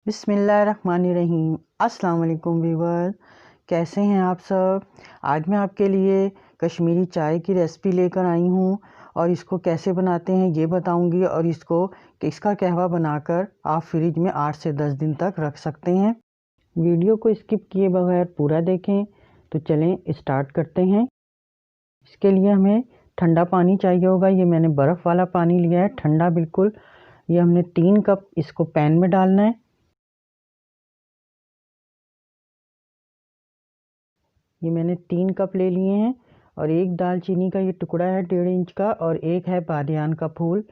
बिस्मिल्लाहिर्रहमानिर्रहीम। अस्सलाम वालेकुम व्यूअर्स, कैसे हैं आप सब। आज मैं आपके लिए कश्मीरी चाय की रेसिपी लेकर आई हूँ और इसको कैसे बनाते हैं ये बताऊँगी और इसका कहवा बनाकर आप फ्रिज में 8 से 10 दिन तक रख सकते हैं। वीडियो को स्किप किए बगैर पूरा देखें। तो चलें स्टार्ट करते हैं। इसके लिए हमें ठंडा पानी चाहिए होगा। ये मैंने बर्फ़ वाला पानी लिया है, ठंडा बिल्कुल। ये हमने 3 कप इसको पैन में डालना है। ये मैंने 3 कप ले लिए हैं और एक दालचीनी का ये टुकड़ा है 1.5 इंच का और एक है बादियान का फूल,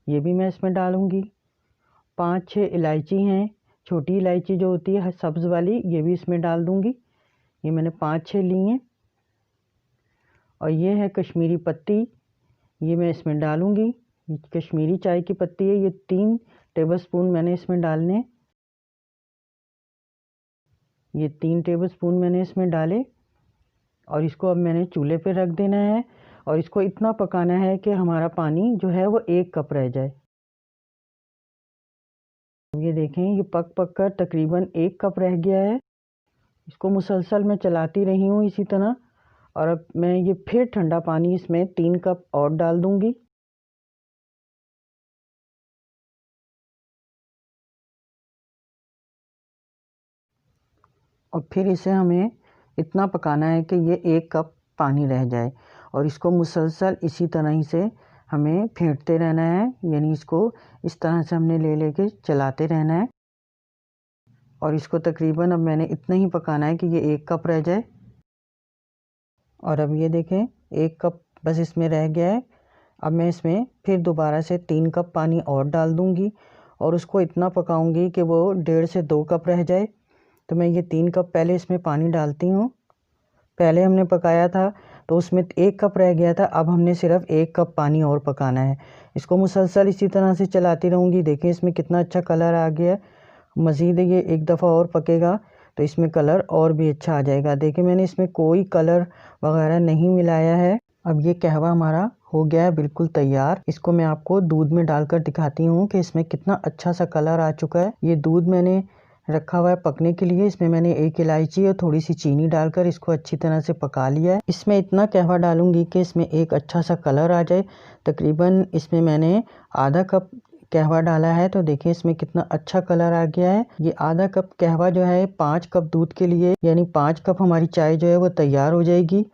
ये भी मैं इसमें डालूँगी। 5-6 इलायची हैं, छोटी इलायची जो होती है सब्ज़ वाली, ये भी इसमें डाल दूँगी। ये मैंने 5-6 ली हैं। और ये है कश्मीरी पत्ती, ये मैं इसमें डालूँगी। कश्मीरी चाय की पत्ती है, ये 3 टेबलस्पून मैंने इसमें डालने। ये 3 टेबलस्पून मैंने इसमें डाले और इसको अब मैंने चूल्हे पे रख देना है और इसको इतना पकाना है कि हमारा पानी जो है वो 1 कप रह जाए। ये देखें, ये पक कर तकरीबन 1 कप रह गया है। इसको मुसलसल मैं चलाती रही हूँ इसी तरह। और अब मैं ये फिर ठंडा पानी इसमें 3 कप और डाल दूँगी। और फिर इसे हमें इतना पकाना है कि ये 1 कप पानी रह जाए और इसको मुसलसल इसी तरह ही से हमें फेंटते रहना है, यानी इसको इस तरह से हमने ले चलाते रहना है। और इसको तकरीबन अब मैंने इतना ही पकाना है कि ये 1 कप रह जाए। और अब ये देखें 1 कप बस इसमें रह गया है। अब मैं इसमें फिर दोबारा से 3 कप पानी और डाल दूँगी और उसको इतना पकाऊँगी कि वो 1.5 से 2 कप रह जाए। तो मैं ये 3 कप पहले इसमें पानी डालती हूँ। पहले हमने पकाया था तो उसमें 1 कप रह गया था, अब हमने सिर्फ 1 कप पानी और पकाना है। इसको मुसलसल इसी तरह से चलाती रहूँगी। देखिए इसमें कितना अच्छा कलर आ गया है। मज़ीद ये एक दफ़ा और पकेगा तो इसमें कलर और भी अच्छा आ जाएगा। देखिए मैंने इसमें कोई कलर वगैरह नहीं मिलाया है। अब ये कहवा हमारा हो गया है बिल्कुल तैयार। इसको मैं आपको दूध में डालकर दिखाती हूँ कि इसमें कितना अच्छा सा कलर आ चुका है। ये दूध मैंने रखा हुआ है पकने के लिए। इसमें मैंने 1 इलायची और थोड़ी सी चीनी डालकर इसको अच्छी तरह से पका लिया है। इसमें इतना कहवा डालूंगी कि इसमें एक अच्छा सा कलर आ जाए। तकरीबन इसमें मैंने आधा कप कहवा डाला है, तो देखिए इसमें कितना अच्छा कलर आ गया है। ये आधा कप कहवा जो है 5 कप दूध के लिए, यानी 5 कप हमारी चाय जो है वो तैयार हो जाएगी।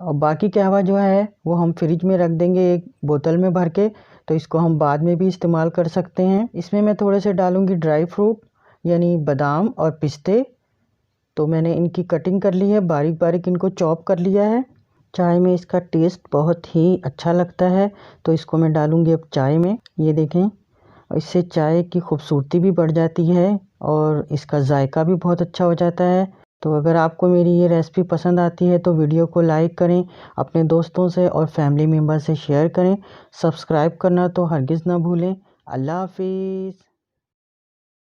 और बाकी कहवा जो है वो हम फ्रिज में रख देंगे एक बोतल में भर के, तो इसको हम बाद में भी इस्तेमाल कर सकते हैं। इसमें मैं थोड़े से डालूंगी ड्राई फ्रूट, यानी बादाम और पिस्ते। तो मैंने इनकी कटिंग कर ली है, बारीक बारीक इनको चॉप कर लिया है। चाय में इसका टेस्ट बहुत ही अच्छा लगता है, तो इसको मैं डालूंगी अब चाय में। ये देखें, इससे चाय की खूबसूरती भी बढ़ जाती है और इसका जायका भी बहुत अच्छा हो जाता है। तो अगर आपको मेरी ये रेसिपी पसंद आती है तो वीडियो को लाइक करें, अपने दोस्तों से और फैमिली मेम्बर से शेयर करें। सब्सक्राइब करना तो हरगिज़ ना भूलें। अल्लाह हाफिज़।